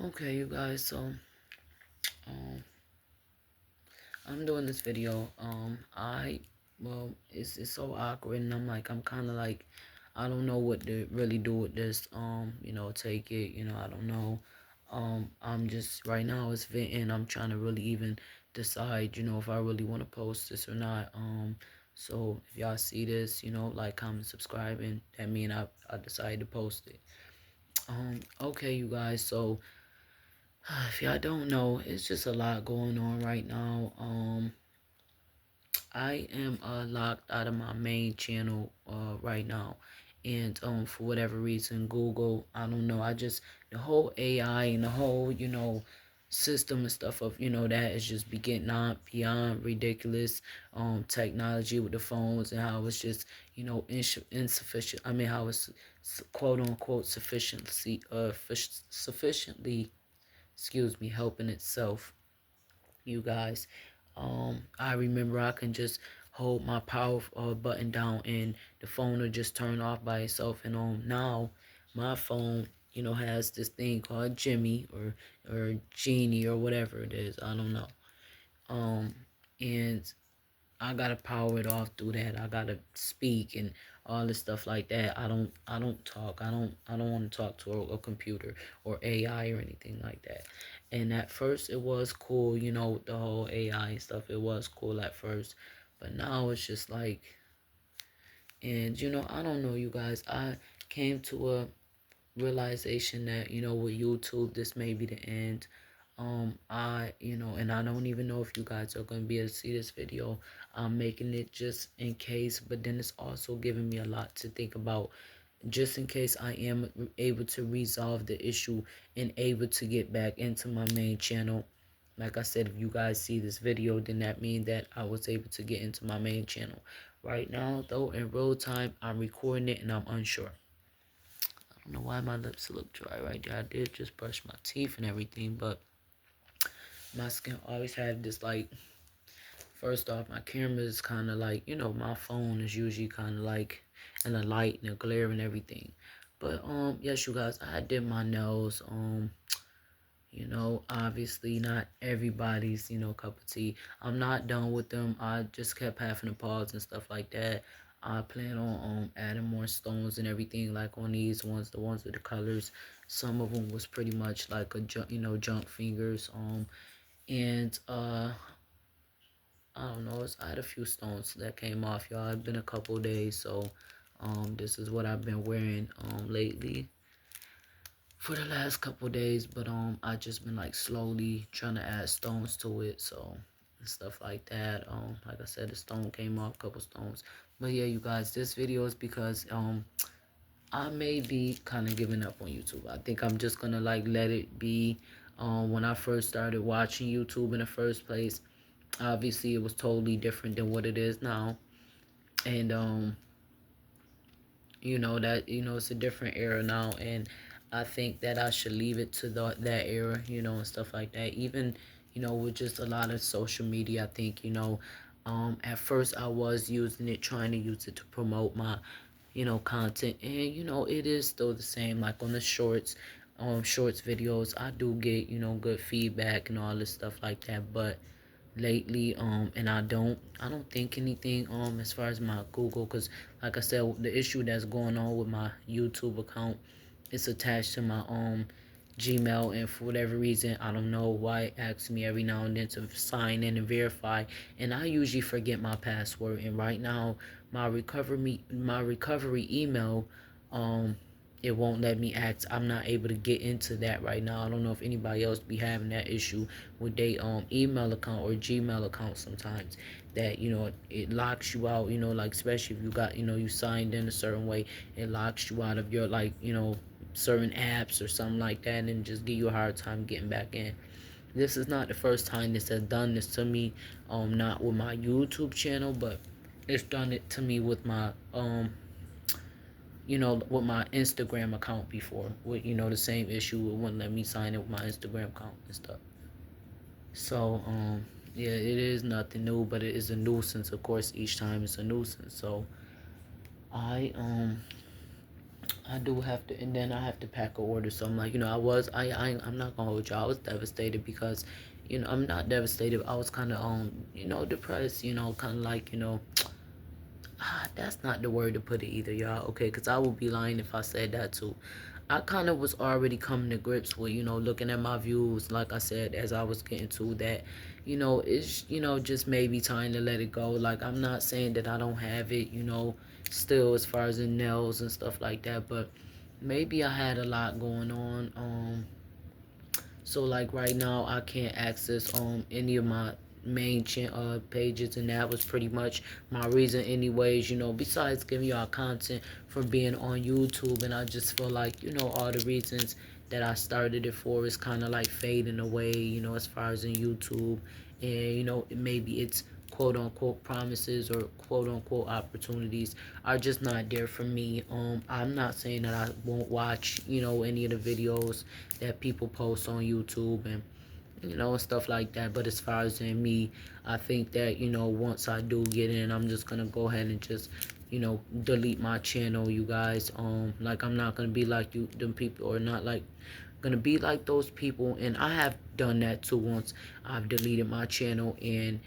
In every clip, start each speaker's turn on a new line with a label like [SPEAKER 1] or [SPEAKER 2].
[SPEAKER 1] Okay, you guys, so um I'm doing this video. It's so awkward, and I'm kind of like, I don't know what to really do with this. Take it. I don't know. I'm just right now it's venting. I'm trying to really even decide, if I really want to post this or not. So if y'all see this, like, comment, subscribe, and that mean I decided to post it. Okay, you guys. So if y'all don't know, it's just a lot going on right now. I am locked out of my main channel right now, and for whatever reason, Google, I don't know, I just, the whole AI and the whole system and stuff of that is just be getting on beyond ridiculous. Technology with the phones and how it's just insufficient. I mean, how it's quote unquote sufficiently, excuse me, helping itself, you guys. I remember I can just hold my power button down and the phone will just turn off by itself. And now my phone, has this thing called Jimmy or Genie or whatever it is. I don't know. Um, and I gotta power it off through that. I gotta speak and all this stuff like that. I don't talk. I don't want to talk to a computer or AI or anything like that. And at first it was cool, the whole AI and stuff. It was cool at first, but now it's just like, and I don't know, you guys. I came to a realization that with YouTube this may be the end. And I don't even know if you guys are going to be able to see this video. I'm making it just in case, but then it's also giving me a lot to think about, just in case I am able to resolve the issue and able to get back into my main channel. Like I said, if you guys see this video, then that means that I was able to get into my main channel. Right now though, in real time, I'm recording it and I'm unsure. I don't know why my lips look dry right there. I did just brush my teeth and everything, but my skin always had this, like, first off, my camera is kind of like, my phone is usually kind of like in the light and the glare and everything. But yes, you guys, I did my nails. Obviously not everybody's, cup of tea. I'm not done with them. I just kept having to pause and stuff like that. I plan on adding more stones and everything, like on these ones, the ones with the colors. Some of them was pretty much like a junk fingers. And I don't know, I had a few stones that came off, y'all. It's been a couple days, so this is what I've been wearing lately for the last couple days. But I just been like slowly trying to add stones to it, so and stuff like that. Like I said, the stone came off, couple stones. But yeah, you guys, this video is because I may be kind of giving up on YouTube. I think I'm just gonna like let it be. When I first started watching YouTube in the first place, obviously it was totally different than what it is now. And it's a different era now, and I think that I should leave it to that era, and stuff like that. Even with just a lot of social media, I think at first I was using it, trying to use it to promote my content, and it is still the same. Like on the shorts videos, I do get good feedback and all this stuff like that. But lately, and I don't think anything as far as my Google, because like I said, the issue that's going on with my YouTube account, it's attached to my Gmail, and for whatever reason, I don't know why it asks me every now and then to sign in and verify, and I usually forget my password. And right now, my recovery email, um it won't let me act. I'm not able to get into that right now. I don't know if anybody else be having that issue with their email account or Gmail account sometimes, that it locks you out, like, especially if you got you signed in a certain way, it locks you out of your, like, certain apps or something like that, and just give you a hard time getting back in. This is not the first time this has done this to me, not with my YouTube channel, but it's done it to me with my with my Instagram account before, with the same issue. It wouldn't let me sign in with my Instagram account and stuff. So yeah, it is nothing new, but it is a nuisance. Of course, each time it's a nuisance. So I I do have to, and then I have to pack a order. So I'm like, I was, I'm not gonna hold you. I was devastated because, I'm not devastated. I was kind of, depressed. Kind of like, that's not the word to put it either, y'all. Okay, because I would be lying if I said that too. I kind of was already coming to grips with, looking at my views, like I said, as I was getting to that, it's, just maybe time to let it go. Like, I'm not saying that I don't have it, still as far as the nails and stuff like that, but maybe I had a lot going on. So like right now I can't access any of my main pages, and that was pretty much my reason anyways, besides giving y'all content for being on YouTube. And I just feel like, all the reasons that I started it for is kind of like fading away, as far as in YouTube. And maybe it's quote unquote promises or quote unquote opportunities are just not there for me. I'm not saying that I won't watch, any of the videos that people post on YouTube and stuff like that. But as far as in me, I think that once I do get in, I'm just gonna go ahead and just delete my channel, you guys. Like I'm not gonna be like you, them people, or not like gonna be like those people. And I have done that too once. I've deleted my channel and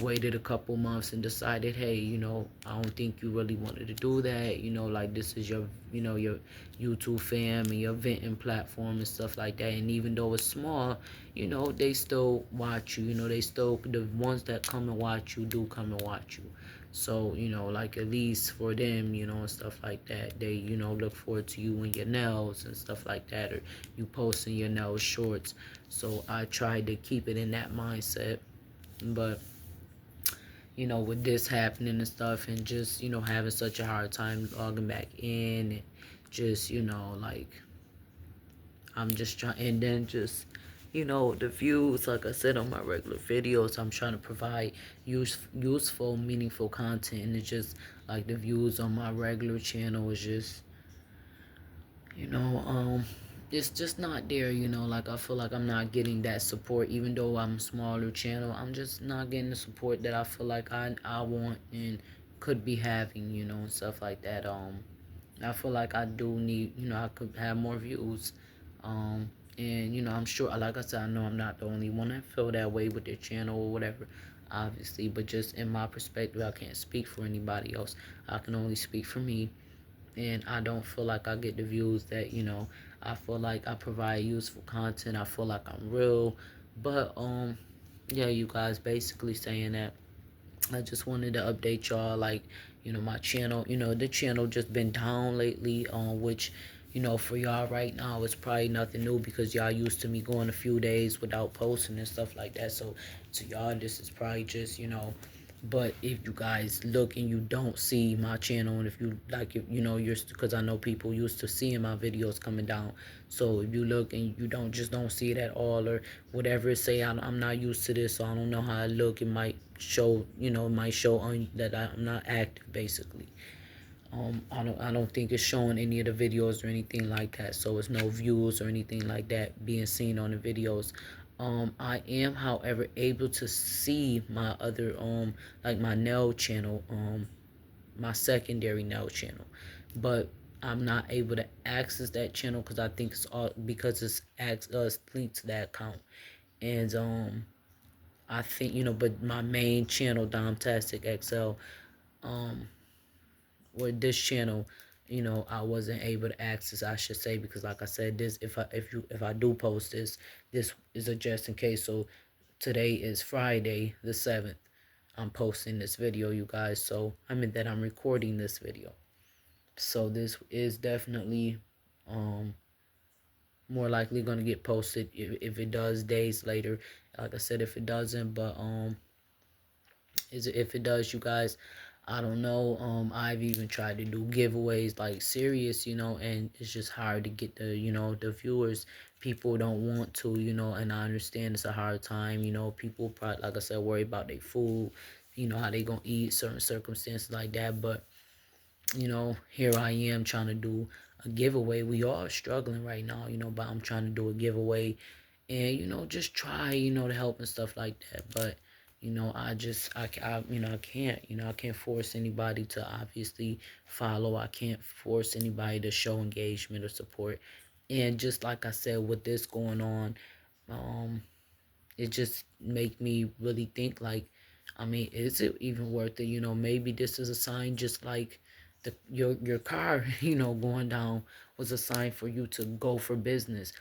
[SPEAKER 1] waited a couple months and decided, hey, I don't think you really wanted to do that. Like this is your, your YouTube fam and your venting platform and stuff like that. And even though it's small, they still watch you. They still, the ones that come and watch you do come and watch you. So, like at least for them, and stuff like that, they, look forward to you and your nails and stuff like that, or you posting your nails shorts. So I tried to keep it in that mindset. But, with this happening and stuff, and just, having such a hard time logging back in, and just, like, I'm just trying, and then just, the views, like I said on my regular videos, I'm trying to provide useful, meaningful content, and it's just like the views on my regular channel is just, you know, um, it's just not there, like I feel like I'm not getting that support. Even though I'm a smaller channel, I'm just not getting the support that I feel like I want and could be having, and stuff like that. I feel like I do need, I could have more views. Um, and, I'm sure, like I said, I know I'm not the only one that feel that way with their channel or whatever, obviously. But just in my perspective, I can't speak for anybody else. I can only speak for me. And I don't feel like I get the views that, I feel like I provide useful content. I feel like I'm real. But, yeah, you guys, basically saying that I just wanted to update y'all, like, my channel, the channel just been down lately, which, for y'all right now, it's probably nothing new because y'all used to me going a few days without posting and stuff like that. So to y'all, this is probably just, but if you guys look and you don't see my channel, and if you like, if you're, because I know people used to seeing my videos coming down. So if you look and you don't see it at all, or whatever it say, I'm not used to this, so I don't know how I look. It might show, it might show on that I'm not active, basically. I don't think it's showing any of the videos or anything like that. So it's no views or anything like that being seen on the videos. I am, however, able to see my other like my nail channel, my secondary nail channel, but I'm not able to access that channel because I think it's all because it's linked to that account. And I think, but my main channel, DomTasticXL, um or this channel, I wasn't able to access, I should say, because like I said, this, if I do post this is a just in case. So today is Friday the 7th. I'm posting this video, you guys. So I mean that I'm recording this video. So this is definitely more likely gonna get posted if it does days later. Like I said, if it doesn't, but if it does, you guys, I don't know. I've even tried to do giveaways like serious, and it's just hard to get the, the viewers. People don't want to, and I understand it's a hard time. People probably, like I said, worry about their food, how they gonna eat, certain circumstances like that. But, here I am trying to do a giveaway. We are struggling right now, but I'm trying to do a giveaway and, just try, to help and stuff like that. But I can't, I can't force anybody to obviously follow. I can't force anybody to show engagement or support. And just like I said, with this going on, um, it just make me really think like, I mean, is it even worth it? Maybe this is a sign, just like your car, going down was a sign for you to go for business.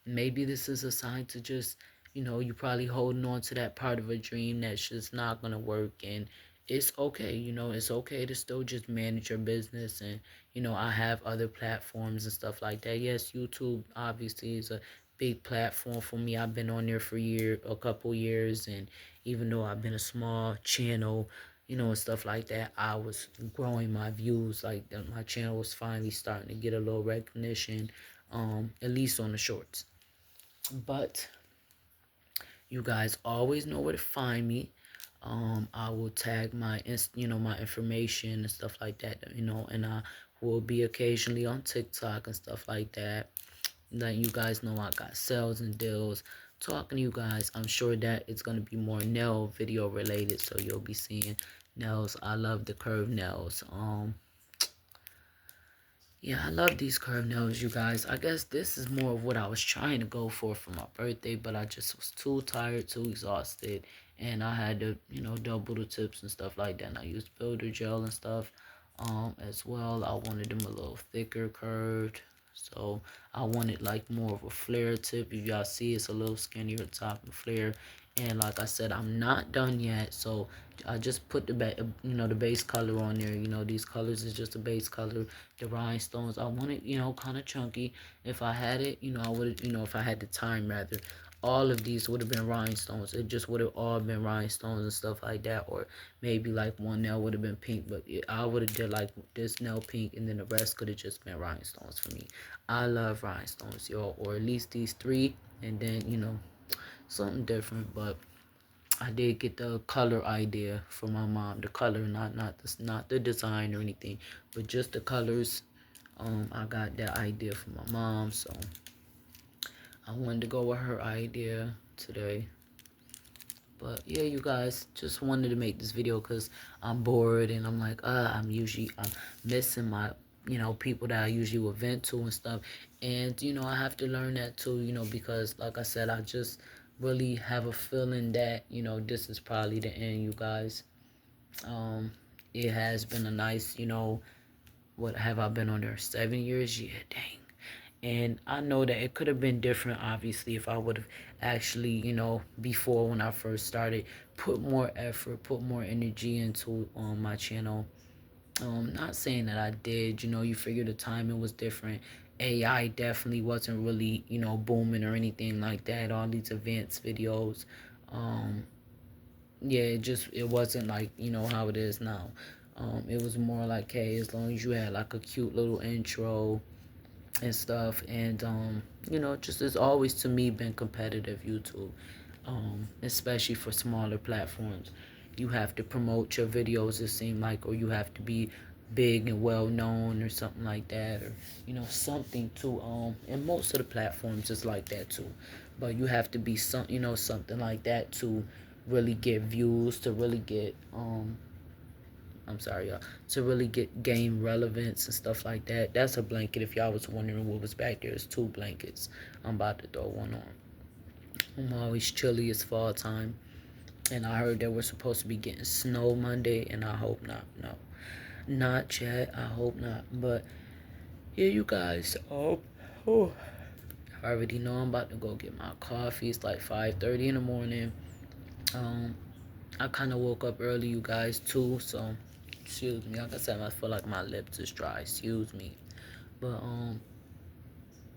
[SPEAKER 1] Maybe this is a sign to just, you probably holding on to that part of a dream that's just not gonna work. And it's okay, it's okay to still just manage your business. And I have other platforms and stuff like that. Yes, YouTube obviously is a big platform for me. I've been on there for a couple years, and even though I've been a small channel, and stuff like that, I was growing my views. Like, my channel was finally starting to get a little recognition, at least on the shorts. But you guys always know where to find me. I will tag my information and stuff like that, and I will be occasionally on TikTok and stuff like that. Letting you guys know I got sales and deals. Talking to you guys, I'm sure that it's gonna be more nail video related, so you'll be seeing nails. I love the curved nails. Yeah, I love these curved nails, you guys. I guess this is more of what I was trying to go for my birthday, but I just was too tired, too exhausted, and I had to, double the tips and stuff like that. And I used builder gel and stuff, as well. I wanted them a little thicker, curved, so I wanted like more of a flare tip. If y'all see, it's a little skinnier top and flare. And like I said, I'm not done yet, so I just put the base color on there. These colors is just a base color. The rhinestones, I want it, kind of chunky. If I had it, I would, if I had the time rather, all of these would have been rhinestones. It just would have all been rhinestones and stuff like that. Or maybe like one nail would have been pink, but I would have did like this nail pink, and then the rest could have just been rhinestones for me. I love rhinestones, y'all, or at least these three, and then, something different. But I did get the color idea from my mom. The color, not the design or anything, but just the colors. I got that idea from my mom, so I wanted to go with her idea today. But yeah, you guys, just wanted to make this video because I'm bored, and I'm like, I'm missing my, people that I usually would vent to and stuff. And, I have to learn that too, because like I said, I just really have a feeling that, this is probably the end, you guys. Um, it has been a nice, what have I been on there? 7 years? Yeah, dang. And I know that it could have been different, obviously, if I would have actually, before when I first started, put more effort, put more energy into my channel. Not saying that I did, you figure the timing was different. AI definitely wasn't really, booming or anything like that. All these advanced videos. Um, yeah, it wasn't like, how it is now. It was more like, hey, as long as you had like a cute little intro and stuff. And just as always, to me, been competitive, YouTube, especially for smaller platforms. You have to promote your videos, it seems like, or you have to be big and well known or something like that, or something to and most of the platforms is like that too. But you have to be something like that to really get views, to really get I'm sorry, y'all. To really gain relevance and stuff like that. That's a blanket. If y'all was wondering what was back there, it's two blankets. I'm about to throw one on. I'm always chilly. It's fall time, and I heard that we're supposed to be getting snow Monday, and I hope not. No, not yet. I hope not. But yeah, you guys. Oh. I already know I'm about to go get my coffee. It's like 5:30 in the morning. Um, I kind of woke up early, you guys, too, so excuse me. Like I said, I feel like my lips is dry. Excuse me. But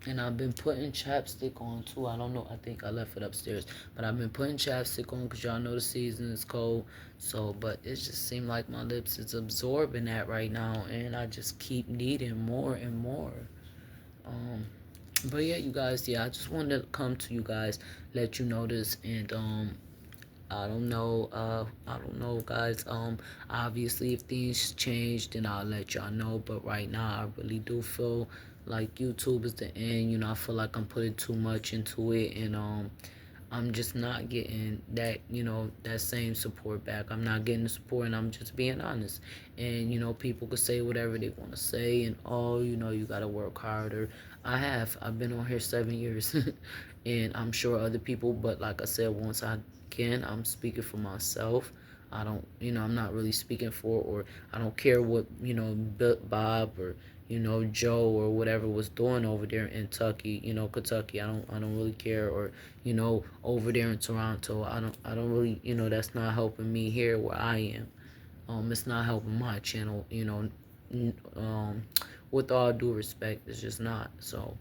[SPEAKER 1] and I've been putting chapstick on too. I don't know. I think I left it upstairs, but I've been putting chapstick on because y'all know the season is cold. So, but it just seemed like my lips is absorbing that right now, and I just keep needing more and more. Um, but yeah, you guys. Yeah, I just wanted to come to you guys, let you know this, and I don't know, guys. Obviously, if things change, then I'll let y'all know. But right now, I really do feel like YouTube is the end. I feel like I'm putting too much into it, and I'm just not getting that, that same support back. I'm not getting the support, and I'm just being honest. And, people could say whatever they want to say, and, oh, you got to work harder. I've been on here 7 years, and I'm sure other people, but like I said, once again, I'm speaking for myself. I don't, I'm not really speaking for, or I don't care what, Bob or, Joe or whatever was doing over there in Kentucky, Kentucky. I don't really care. Or, over there in Toronto. I don't really, that's not helping me here where I am. It's not helping my channel, um, with all due respect, it's just not. So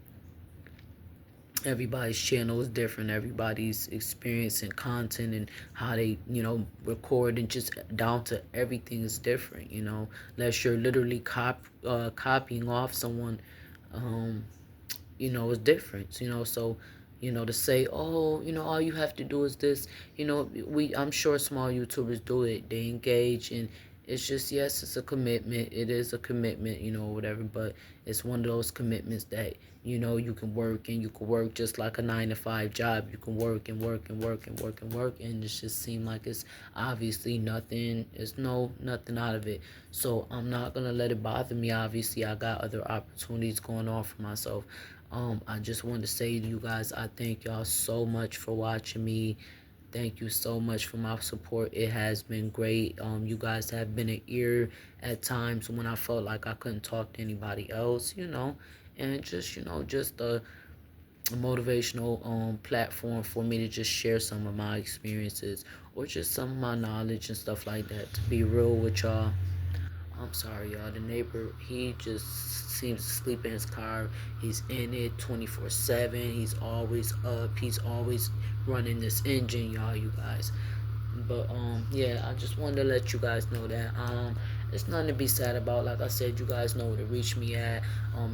[SPEAKER 1] everybody's channel is different. Everybody's experience and content and how they, record, and just down to everything is different, unless you're literally copying off someone, um, is different, so, to say, oh, all you have to do is this, I'm sure small YouTubers do it. They engage, and it's just, yes, it's a commitment. It is a commitment, whatever, but it's one of those commitments that, you can work, and you can work just like a 9 to 5 job. You can work and work and work and work and work, and it just seems like it's obviously nothing. It's nothing out of it. So I'm not gonna let it bother me. Obviously, I got other opportunities going on for myself. I just wanted to say to you guys, I thank y'all so much for watching me. Thank you so much for my support. It has been great. You guys have been an ear at times when I felt like I couldn't talk to anybody else, and just, just a motivational platform for me to just share some of my experiences, or just some of my knowledge and stuff like that. To be real with y'all, I'm sorry, y'all. The neighbor, he just seems to sleep in his car. He's in it 24/7. He's always up. He's always running this engine, y'all, you guys. But yeah, I just wanted to let you guys know that it's nothing to be sad about. Like I said, you guys know where to reach me at.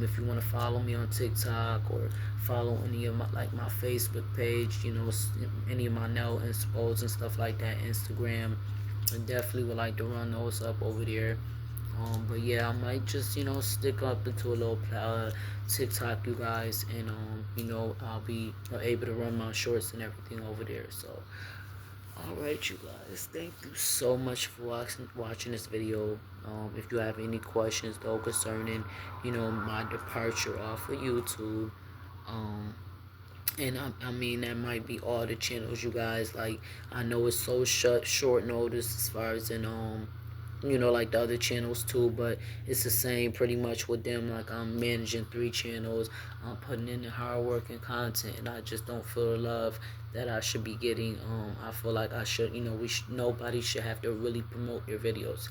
[SPEAKER 1] If you want to follow me on TikTok, or follow any of my Facebook page, any of my nail inspos and stuff like that, Instagram. I definitely would like to run those up over there. But yeah, I might just, stick up into a little TikTok, you guys, and I'll be able to run my shorts and everything over there. So, all right, you guys, thank you so much for watching this video. If you have any questions though concerning, my departure off of YouTube, um, and I mean, that might be all the channels, you guys. Like, I know it's so short notice as far as in like the other channels too, but it's the same pretty much with them. Like, I'm managing 3 channels. I'm putting in the hard work and content, and I just don't feel the love that I should be getting. I feel like I should, nobody should have to really promote their videos.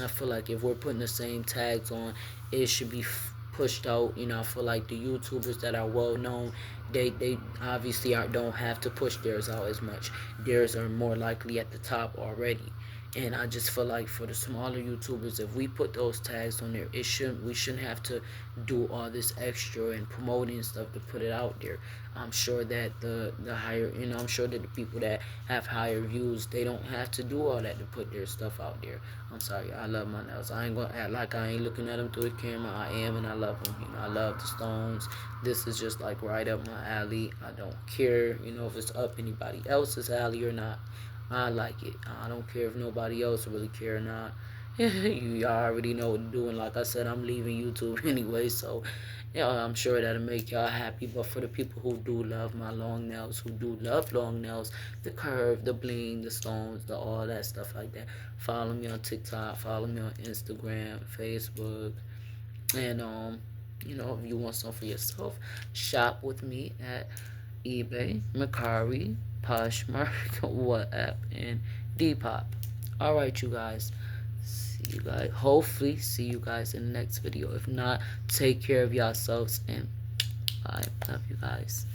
[SPEAKER 1] I feel like if we're putting the same tags on, it should be pushed out. I feel like the YouTubers that are well known, they obviously don't have to push theirs out as much. Theirs are more likely at the top already. And I just feel like for the smaller YouTubers, if we put those tags on there, we shouldn't have to do all this extra and promoting stuff to put it out there. I'm sure that the higher, I'm sure that the people that have higher views, they don't have to do all that to put their stuff out there. I'm sorry, I love my nails. I ain't gonna act like I ain't looking at them through the camera. I am, and I love them. I love the stones. This is just like right up my alley. I don't care, if it's up anybody else's alley or not. I like it. I don't care if nobody else really care or not. You already know what you're doing. Like I said, I'm leaving YouTube anyway, so I'm sure that'll make y'all happy. But for the people who do love my long nails, who do love long nails, the curve, the bling, the stones, the all that stuff like that, follow me on TikTok, follow me on Instagram, Facebook, and if you want some for yourself, shop with me at eBay, Mercari, Poshmark, WhatsApp, and Depop. Alright, you guys. See you guys. Hopefully, see you guys in the next video. If not, take care of yourselves, and bye. Love you guys.